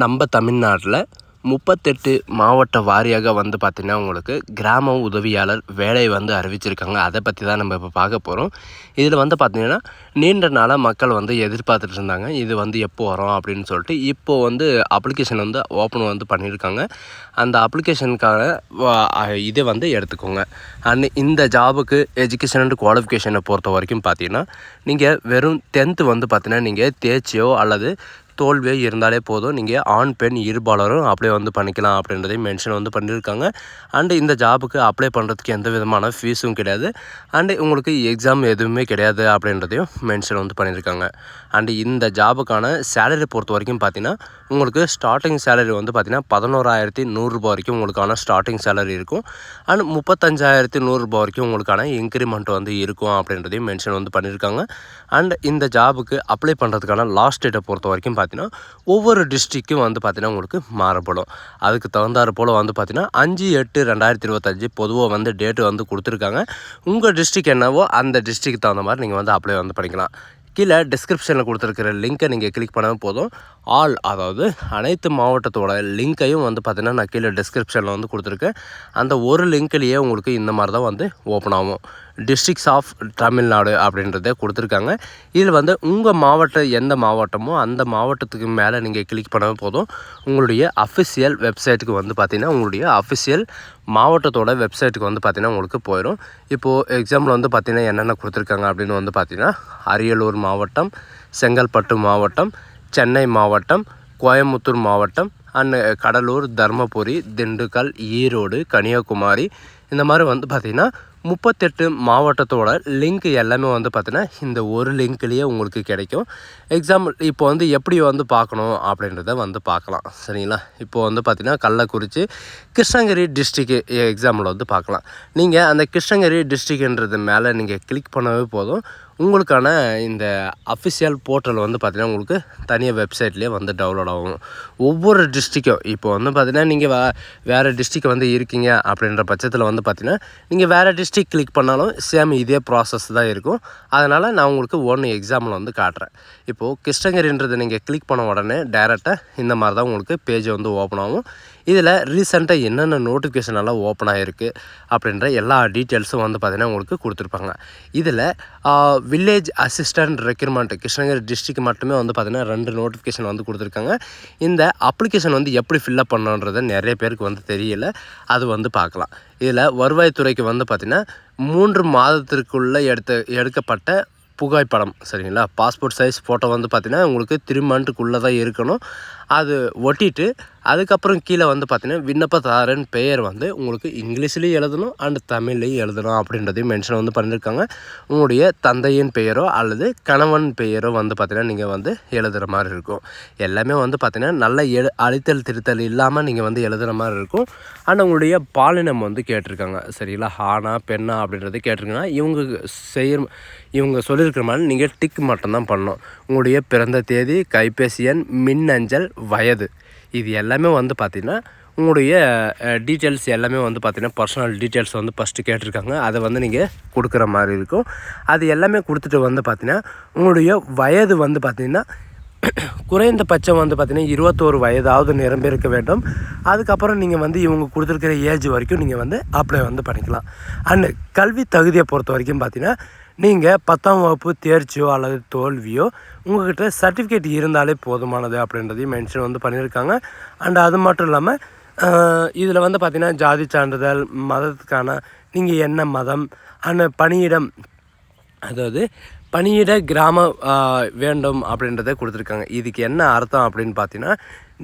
நம்ம தமிழ்நாட்டில் 38 மாவட்ட வாரியாக வந்து பார்த்திங்கன்னா உங்களுக்கு கிராம உதவியாளர் வேலை வந்து அறிவிச்சிருக்காங்க. அதை பற்றி தான் நம்ம இப்போ பார்க்க போகிறோம். இதில் வந்து பார்த்திங்கன்னா நீண்ட நாளாக மக்கள் வந்து எதிர்பார்த்துட்டு இருந்தாங்க. இது வந்து எப்போ வரும் அப்படின்னு சொல்லிட்டு இப்போது வந்து அப்ளிகேஷன் வந்து ஓப்பன் வந்து பண்ணியிருக்காங்க. அந்த அப்ளிகேஷனுக்கான இதை வந்து எடுத்துக்கோங்க. அண்ட் இந்த ஜாபுக்கு எஜுகேஷன் அண்ட் குவாலிஃபிகேஷனை பொறுத்த வரைக்கும் பார்த்திங்கன்னா நீங்கள் வெறும் 10th வந்து பார்த்திங்கன்னா நீங்கள் தேர்ச்சியோ அல்லது தோல்வியோ இருந்தாலே போதும். நீங்கள் ஆண் பெண் இருபாலரும் அப்ளை வந்து பண்ணிக்கலாம் அப்படின்றதையும் மென்ஷன் வந்து பண்ணியிருக்காங்க. அண்டு இந்த ஜாபுக்கு அப்ளை பண்ணுறதுக்கு எந்த விதமான ஃபீஸும் கிடையாது. அண்டு உங்களுக்கு எக்ஸாம் எதுவுமே கிடையாது அப்படின்றதையும் மென்ஷன் வந்து பண்ணியிருக்காங்க. அண்டு இந்த ஜாபுக்கான சேலரி பொறுத்த வரைக்கும் பார்த்திங்கன்னா உங்களுக்கு ஸ்டார்டிங் சேலரி வந்து பார்த்திங்கன்னா 11,100 வரைக்கும் உங்களுக்கான ஸ்டார்டிங் சேலரி இருக்கும். அண்ட் 35,100 வரைக்கும் உங்களுக்கான இன்க்ரிமெண்ட் வந்து இருக்கும் அப்படின்றதையும் மென்ஷன் வந்து பண்ணியிருக்காங்க. அண்ட் இந்த ஜாபுக்கு அப்ளை பண்ணுறதுக்கான லாஸ்ட் டேட்டை பொறுத்த வரைக்கும் பார்த்திங்கன்னா ஒவ்வொரு டிஸ்ட்ரிக்கும் வந்து பார்த்திங்கன்னா உங்களுக்கு மாறுபடும். அதுக்கு தகுந்தாறு போல் வந்து பார்த்திங்கன்னா 5/8/2025 பொதுவாக வந்து டேட்டு வந்து கொடுத்துருக்காங்க. உங்கள் டிஸ்ட்ரிக் என்னவோ அந்த டிஸ்ட்ரிக்கு தகுந்த மாதிரி நீங்கள் வந்து அப்ளை வந்து பண்ணிக்கலாம். கீழே டிஸ்கிரிப்ஷனில் கொடுத்துருக்கிற லிங்க்கை நீங்கள் கிளிக் பண்ணால் போதும். அதாவது அனைத்து மாவட்டத்தோட லிங்க்கையும் வந்து பார்த்திங்கன்னா நான் கீழே டிஸ்கிரிப்ஷனில் வந்து கொடுத்துருக்கேன். அந்த ஒரு லிங்க்லேயே உங்களுக்கு இந்த மாதிரி தான் வந்து ஓப்பன் ஆகும். டிஸ்ட்ரிக்ஸ் ஆஃப் தமிழ்நாடு அப்படின்றத கொடுத்துருக்காங்க. இதில் வந்து உங்கள் மாவட்டம் எந்த மாவட்டமோ அந்த மாவட்டத்துக்கு மேலே நீங்கள் கிளிக் பண்ணால் போதும். உங்களுடைய அஃபிஷியல் வெப்சைட்டுக்கு வந்து பார்த்திங்கன்னா உங்களுடைய அஃபிஷியல் மாவட்டத்தோட வெப்சைட்டுக்கு வந்து பார்த்திங்கன்னா உங்களுக்கு போயிடும். இப்போது எக்ஸாம்பிள் வந்து பார்த்திங்கன்னா என்னென்ன கொடுத்துருக்காங்க அப்படின்னு வந்து பார்த்திங்கன்னா அரியலூர் மாவட்டம், செங்கல்பட்டு மாவட்டம், சென்னை மாவட்டம், கோயம்புத்தூர் மாவட்டம், அண்ட் கடலூர், தருமபுரி, திண்டுக்கல், ஈரோடு, கன்னியாகுமரி இந்த மாதிரி வந்து பார்த்திங்கன்னா 38 மாவட்டத்தோட லிங்க் எல்லாமே வந்து பார்த்திங்கன்னா இந்த ஒரு லிங்க்லேயே உங்களுக்கு கிடைக்கும். எக்ஸாம்பிள் இப்போ வந்து எப்படி வந்து பார்க்கணும் அப்படின்றத வந்து பார்க்கலாம். சரிங்களா? இப்போது வந்து பார்த்திங்கன்னா கள்ளக்குறிச்சி, கிருஷ்ணகிரி டிஸ்ட்ரிக்கு எக்ஸாம்பிள் வந்து பார்க்கலாம். நீங்கள் அந்த கிருஷ்ணகிரி டிஸ்ட்ரிக்ன்றது மேலே நீங்கள் கிளிக் பண்ணவே போதும். உங்களுக்கான இந்த அஃபிஷியல் போர்ட்டல் வந்து பார்த்திங்கன்னா உங்களுக்கு தனியாக வெப்சைட்லேயே வந்து டவுன்லோட் ஆகும். ஒவ்வொரு டிஸ்ட்ரிக்கும் இப்போ வந்து பார்த்திங்கன்னா நீங்கள் வேறு டிஸ்ட்ரிக் வந்து இருக்கீங்க அப்படின்ற பட்சத்தில் வந்து பார்த்திங்கன்னா நீங்கள் வேறு டிஸ்ட்ரிக் கிளிக் பண்ணாலும் சேம் இதே ப்ராசஸ் தான் இருக்கும். அதனால் நான் உங்களுக்கு ஒன்று எக்ஸாம்பிள் வந்து காட்டுறேன். இப்போது கிருஷ்ணகிரின்றதை நீங்கள் கிளிக் பண்ண உடனே டைரெக்டாக இந்த மாதிரி தான் உங்களுக்கு பேஜ் வந்து ஓப்பன் ஆகும். இதில் ரீசெண்டாக என்னென்ன நோட்டிஃபிகேஷன் எல்லாம் ஓப்பன் ஆகிருக்கு அப்படின்ற எல்லா டீட்டெயில்ஸும் வந்து பார்த்திங்கன்னா உங்களுக்கு கொடுத்துருப்பாங்க. இதில் village assistant recruitment Krishnagiri district மட்டுமே வந்து பார்த்திங்கன்னா 2 நோட்டிஃபிகேஷன் வந்து கொடுத்துருக்காங்க. இந்த அப்ளிகேஷன் வந்து எப்படி ஃபில்லப் பண்ணணுன்றது நிறைய பேருக்கு வந்து தெரியல. அது வந்து பார்க்கலாம். இதில் வருவாய்த்துறைக்கு வந்து பார்த்திங்கன்னா 3 மாதத்திற்குள்ளே எடுக்கப்பட்ட புகைப்படம், சரிங்களா? பாஸ்போர்ட் சைஸ் ஃபோட்டோ வந்து பார்த்திங்கன்னா உங்களுக்கு 3 மந்த்துக்குள்ளே தான் இருக்கணும். அது ஒட்டிட்டு அதுக்கப்புறம் கீழே வந்து பார்த்திங்கன்னா விண்ணப்பதாரன் பெயர் வந்து உங்களுக்கு இங்கிலீஷ்லேயும் எழுதணும் அண்ட் தமிழ்லேயும் எழுதணும் அப்படின்றதையும் மென்ஷன் வந்து பண்ணியிருக்காங்க. உங்களுடைய தந்தையின் பெயரோ அல்லது கணவன் பெயரோ வந்து பார்த்திங்கன்னா நீங்கள் வந்து எழுதுகிற மாதிரி இருக்கும். எல்லாமே வந்து பார்த்திங்கன்னா நல்ல அழித்தல் திருத்தல் இல்லாமல் நீங்கள் வந்து எழுதுகிற மாதிரி இருக்கும். அண்ட் உங்களுடைய பாலினம் வந்து கேட்டிருக்காங்க. சரிங்களா? ஆணா பெண்ணா அப்படின்றது கேட்டிருக்காங்கன்னா இவங்க சொல்லியிருக்கிற மாதிரி நீங்கள் டிக் மட்டும்தான் பண்ணணும். உங்களுடைய பிறந்த தேதி, கைபேசி எண், மின்னஞ்சல், வயது இது எல்லாமே வந்து பார்த்திங்கன்னா உங்களுடைய டீட்டெயில்ஸ் எல்லாமே வந்து பார்த்திங்கன்னா பர்சனல் டீட்டெயில்ஸ் வந்து ஃபஸ்ட்டு கேட்டிருக்காங்க. அதை வந்து நீங்கள் கொடுக்குற மாதிரி இருக்கும். அது எல்லாமே கொடுத்துட்டு வந்து பார்த்திங்கன்னா உங்களுடைய வயது வந்து பார்த்திங்கன்னா குறைந்தபட்சம் வந்து பார்த்திங்கன்னா 21 வயதாவது நிரம்பியிருக்க வேண்டும். அதுக்கப்புறம் நீங்கள் வந்து இவங்க கொடுத்துருக்கிற ஏஜ் வரைக்கும் நீங்கள் வந்து அப்ளை வந்து பண்ணிக்கலாம். அண்ட் கல்வி தகுதியை பொறுத்த வரைக்கும் பார்த்திங்கன்னா நீங்கள் 10ஆம் வகுப்பு தேர்ச்சியோ அல்லது தோல்வியோ உங்கள்கிட்ட சர்டிஃபிகேட் இருந்தாலே போதுமானது அப்படின்றதையும் மென்ஷன் வந்து பண்ணியிருக்காங்க. அண்ட் அது மட்டும் இல்லாமல் இதில் வந்து பார்த்திங்கன்னா ஜாதி சான்றிதழ், மதத்துக்கான நீங்கள் என்ன மதம், அண்ட் பணியிடம், அதாவது பணியிட கிராம வேண்டும் அப்படின்றத கொடுத்துருக்காங்க. இதுக்கு என்ன அர்த்தம் அப்படின்னு பார்த்தீங்கன்னா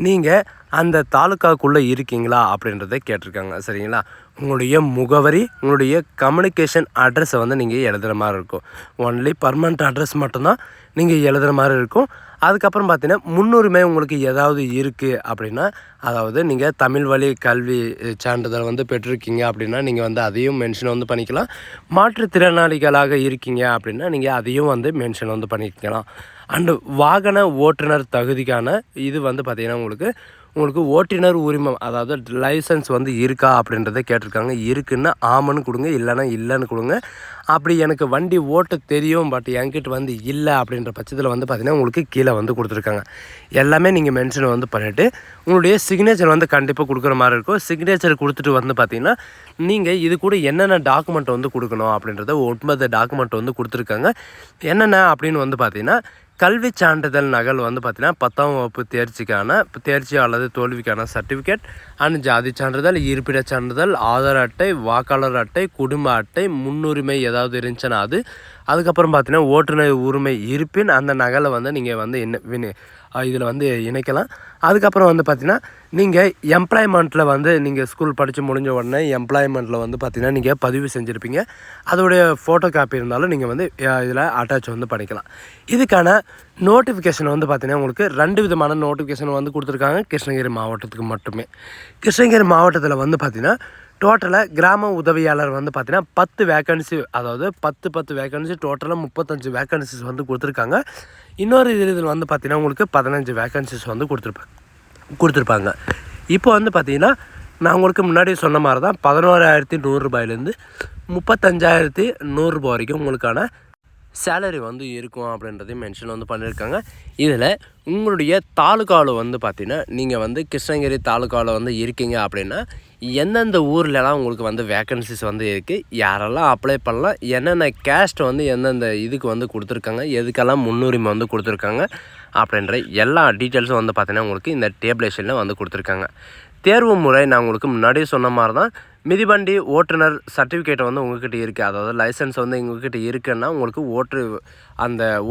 நீங்கள் அந்த தாலுக்காக்குள்ளே இருக்கீங்களா அப்படின்றத கேட்டிருக்காங்க. சரிங்களா? உங்களுடைய முகவரி, உங்களுடைய கம்யூனிகேஷன் அட்ரஸை வந்து நீங்கள் எழுதுகிற மாதிரி இருக்கும். ஒன்லி பர்மனண்ட் அட்ரஸ் மட்டும்தான் நீங்கள் எழுதுகிற மாதிரி இருக்கும். அதுக்கப்புறம் பார்த்தீங்கன்னா முன்னுரிமை உங்களுக்கு ஏதாவது இருக்குது அப்படின்னா, அதாவது நீங்கள் தமிழ் வழி கல்வி சான்றிதழ் வந்து பெற்றிருக்கீங்க அப்படின்னா நீங்கள் வந்து அதையும் மென்ஷன் வந்து பண்ணிக்கலாம். மாற்றுத்திறனாளிகளாக இருக்கீங்க அப்படின்னா நீங்கள் அதையும் வந்து மென்ஷன் வந்து பண்ணிக்கலாம். அண்டு வாகன ஓட்டுநர் தகுதிக்கான இது வந்து பார்த்திங்கன்னா உங்களுக்கு ஓட்டுநர் உரிமம் அதாவது லைசன்ஸ் வந்து இருக்கா அப்படின்றத கேட்டிருக்காங்க. இருக்குன்னா ஆமன்னு கொடுங்க, இல்லைன்னா இல்லைன்னு கொடுங்க. அப்படி எனக்கு வண்டி ஓட்ட தெரியும் பட் என்கிட்ட வந்து இல்லை அப்படின்ற பட்சத்தில் வந்து பார்த்திங்கன்னா உங்களுக்கு கீழே வந்து கொடுத்துருக்காங்க. எல்லாமே நீங்கள் மென்ஷன் வந்து பண்ணிவிட்டு உங்களுடைய சிக்னேச்சர் வந்து கண்டிப்பாக கொடுக்குற மாதிரி இருக்கும். சிக்னேச்சர் கொடுத்துட்டு வந்து பார்த்திங்கன்னா நீங்கள் இது கூட என்னென்ன டாக்குமெண்ட் வந்து கொடுக்கணும் அப்படின்றத 9 டாக்குமெண்ட் வந்து கொடுத்துருக்காங்க. என்னென்ன அப்படின்னு வந்து பார்த்திங்கன்னா கல்வி சான்றிதழ் நகல் வந்து பார்த்திங்கன்னா 10ஆம் வகுப்பு தேர்ச்சி அல்லது தோல்விக்கான சர்டிஃபிகேட் அண்ட் ஜாதி சான்றிதழ், இருப்பிட சான்றிதழ், ஆதார் அட்டை, வாக்காளர் அட்டை, குடும்ப அட்டை, முன்னுரிமை ஏதாவது இருந்துச்சுன்னா அதுக்கப்புறம் பார்த்திங்கன்னா ஓட்டுநர் உரிமை இருப்பின் அந்த நகலை வந்து நீங்கள் வந்து இதில் வந்து இணைக்கலாம். அதுக்கப்புறம் வந்து பார்த்திங்கன்னா நீங்கள் எம்ப்ளாய்மெண்ட்டில் வந்து நீங்கள் ஸ்கூல் படித்து முடிஞ்ச உடனே எம்ப்ளாய்மெண்ட்டில் வந்து பார்த்திங்கன்னா நீங்கள் பதிவு செஞ்சுருப்பீங்க. அதோடைய ஃபோட்டோ காப்பி இருந்தாலும் நீங்கள் வந்து இதில் அட்டாச் வந்து பண்ணிக்கலாம். இதுக்கான நோட்டிஃபிகேஷன் வந்து பார்த்திங்கன்னா உங்களுக்கு 2 விதமான நோட்டிஃபிகேஷன் வந்து கொடுத்துருக்காங்க கிருஷ்ணகிரி மாவட்டத்துக்கு மட்டுமே. கிருஷ்ணகிரி மாவட்டத்தில் வந்து பார்த்திங்கன்னா டோட்டலாக கிராம உதவியாளர் வந்து பார்த்திங்கன்னா 10 வேக்கன்சி, அதாவது 10 வேக்கன்சி, டோட்டலாக 35 வேக்கன்சிஸ் வந்து கொடுத்துருக்காங்க. இன்னொரு இதில் வந்து பார்த்திங்கன்னா உங்களுக்கு 15 வேக்கன்சிஸ் வந்து கொடுத்துருப்பாங்க. இப்போ வந்து பார்த்திங்கன்னா நான் உங்களுக்கு முன்னாடி சொன்ன மாதிரி தான் 11,100 ரூபாயிலேருந்து 35,100 ரூபாய் வரைக்கும் உங்களுக்கான சேலரி வந்து இருக்கும் அப்படின்றதையும் மென்ஷன் வந்து பண்ணியிருக்காங்க. இதில் உங்களுடைய தாலுக்காவில் வந்து பார்த்திங்கன்னா நீங்கள் வந்து கிருஷ்ணகிரி தாலுக்காவில் வந்து இருக்கீங்க அப்படின்னா எந்தெந்த ஊர்லலாம் உங்களுக்கு வந்து வேக்கன்சிஸ் வந்து இருக்குது, யாரெல்லாம் அப்ளை பண்ணலாம், என்னென்ன கேஸ்ட் வந்து எந்தெந்த இதுக்கு வந்து கொடுத்துருக்காங்க, எதுக்கெல்லாம் முன்னுரிமை வந்து கொடுத்துருக்காங்க அப்படின்ற எல்லா டீட்டெயில்ஸும் வந்து பார்த்திங்கன்னா உங்களுக்கு இந்த டேபிளேஷனில் வந்து கொடுத்துருக்காங்க. தேர்வு முறை நான் உங்களுக்கு முன்னாடியே சொன்ன மாதிரி தான். மிதிவண்டி ஓட்டுநர் சர்டிஃபிகேட் வந்து உங்கள்கிட்ட இருக்குது, அதாவது லைசன்ஸ் வந்து உங்கள்கிட்ட இருக்குன்னா உங்களுக்கு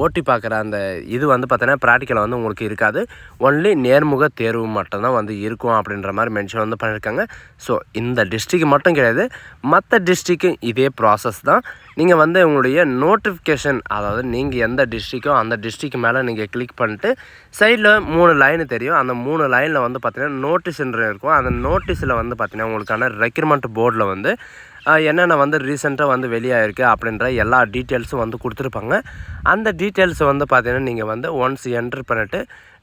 ஓட்டி பார்க்குற அந்த இது வந்து பார்த்தீங்கன்னா ப்ராக்டிக்கல் வந்து உங்களுக்கு இருக்காது. ஒன்லி நேர்முக தேர்வு மட்டும்தான் வந்து இருக்கும் அப்படின்ற மாதிரி மென்ஷன் வந்து பண்ணியிருக்காங்க. ஸோ இந்த டிஸ்ட்ரிக்கு மட்டும் கிடையாது, மற்ற டிஸ்ட்ரிக்கும் இதே ப்ராசஸ் தான். நீங்கள் வந்து உங்களுடைய நோட்டிஃபிகேஷன், அதாவது நீங்கள் எந்த டிஸ்ட்ரிக்கோ அந்த டிஸ்ட்ரிக்கு மேலே நீங்கள் கிளிக் பண்ணிட்டு சைடில் 3 லைனு தெரியும். அந்த 3 லைனில் வந்து பார்த்திங்கன்னா நோட்டீஸ்ன்ற இருக்கும். அந்த நோட்டீஸில் வந்து பார்த்திங்கன்னா உங்களுக்கான ரெக்ரூட்மெண்ட் போர்டில் வந்து என்னென்ன வந்து ரீசெண்டாக வந்து வெளியாகிருக்கு அப்படின்ற எல்லா டீட்டெயில்ஸும் வந்து கொடுத்துருப்பாங்க. அந்த டீட்டெயில்ஸை வந்து பார்த்திங்கன்னா நீங்கள் வந்து ஒன்ஸ் என்ட்ரு பண்ணிவிட்டு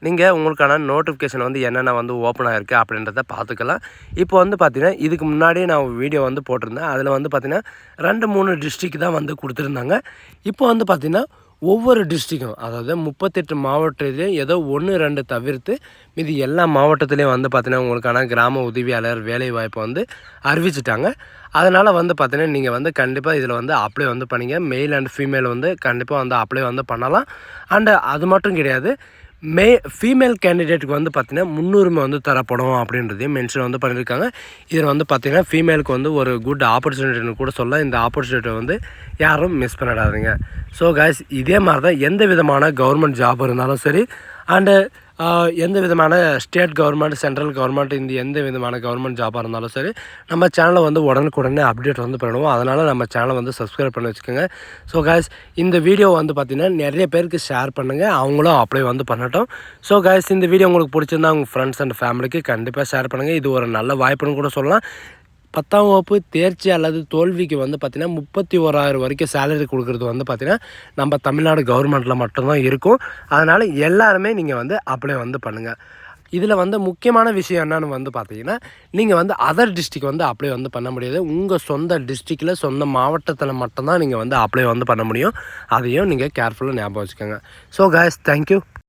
நீங்கள் உங்களுக்கான நோட்டிஃபிகேஷன் வந்து என்னென்ன வந்து ஓப்பன் ஆகிருக்கு அப்படின்றத பார்த்துக்கலாம். இப்போ வந்து பார்த்திங்கன்னா இதுக்கு முன்னாடியே நான் வீடியோ வந்து போட்டிருந்தேன். அதில் வந்து பார்த்திங்கன்னா 2-3 டிஸ்ட்ரிக் தான் வந்து கொடுத்துருந்தாங்க. இப்போ வந்து பார்த்திங்கன்னா ஒவ்வொரு டிஸ்ட்ரிக்கும், அதாவது 38 மாவட்டத்துலேயும் ஏதோ 1-2 தவிர்த்து மீதி எல்லா மாவட்டத்துலேயும் வந்து பார்த்திங்கன்னா உங்களுக்கான கிராம உதவியாளர் வேலைவாய்ப்பை வந்து அறிவிச்சிட்டாங்க. அதனால் வந்து பார்த்திங்கன்னா நீங்கள் வந்து கண்டிப்பாக இதில் வந்து அப்ளை வந்து பண்ணிங்க. மெயில் அண்ட் ஃபீமேல் வந்து கண்டிப்பாக வந்து அப்ளை வந்து பண்ணலாம். அண்டு அது மட்டும் கிடையாது, ஃபீமேல் கேண்டிடேட்டுக்கு வந்து பார்த்திங்கன்னா முன்னுரிமை வந்து தரப்படும் அப்படின்றதையும் மென்ஷன் வந்து பண்ணியிருக்காங்க. இதில் வந்து பார்த்திங்கன்னா ஃபீமேலுக்கு வந்து ஒரு குட் ஆப்பர்ச்சுனிட்டின்னு கூட சொல்லலாம். இந்த ஆப்பர்ச்சுனிட்டியை வந்து யாரும் மிஸ் பண்ணிடாதீங்க. ஸோ கைஸ், இதே மாதிரி தான் எந்த விதமான கவர்மெண்ட் ஜாப் இருந்தாலும் சரி, அண்டு எந்த விதமான ஸ்டேட் கவர்மெண்ட், சென்ட்ரல் கவர்மெண்ட், இந்த எந்த விதமான கவர்மெண்ட் ஜாபாக இருந்தாலும் சரி நம்ம சேனலை வந்து உடனுக்குடனே அப்டேட் வந்து பண்ணுவோம். அதனால் நம்ம சேனலை வந்து சப்ஸ்கிரைப் பண்ணி வச்சுக்கோங்க. ஸோ கைஸ், இந்த வீடியோ வந்து பார்த்திங்கன்னா நிறைய பேருக்கு ஷேர் பண்ணுங்கள், அவங்களும் அப்ளை வந்து பண்ணட்டும். ஸோ கைஸ், இந்த வீடியோ உங்களுக்கு பிடிச்சிருந்தா உங்கள் ஃப்ரெண்ட்ஸ் அண்ட் ஃபேமிலிக்கு கண்டிப்பாக ஷேர் பண்ணுங்கள். இது ஒரு நல்ல வாய்ப்புன்னு கூட சொல்லலாம். 10ஆம் வகுப்பு தேர்ச்சி அல்லது தோல்விக்கு வந்து பார்த்திங்கன்னா 31,000 வரைக்கும் சேலரி கொடுக்குறது வந்து பார்த்திங்கன்னா நம்ம தமிழ்நாடு கவர்மெண்ட்டில் மட்டும்தான் இருக்கும். அதனால் எல்லாருமே நீங்கள் வந்து அப்ளை வந்து பண்ணுங்கள். இதில் வந்து முக்கியமான விஷயம் என்னென்னு வந்து பார்த்தீங்கன்னா, நீங்கள் வந்து அதர் டிஸ்ட்ரிக் வந்து அப்ளை வந்து பண்ண முடியாது. உங்கள் சொந்த டிஸ்ட்ரிக்டில் சொந்த மாவட்டத்தில் மட்டும்தான் நீங்கள் வந்து அப்ளை வந்து பண்ண முடியும். அதையும் நீங்கள் கேர்ஃபுல்லாக ஞாபகம் வச்சுக்கோங்க. So guys, thank you.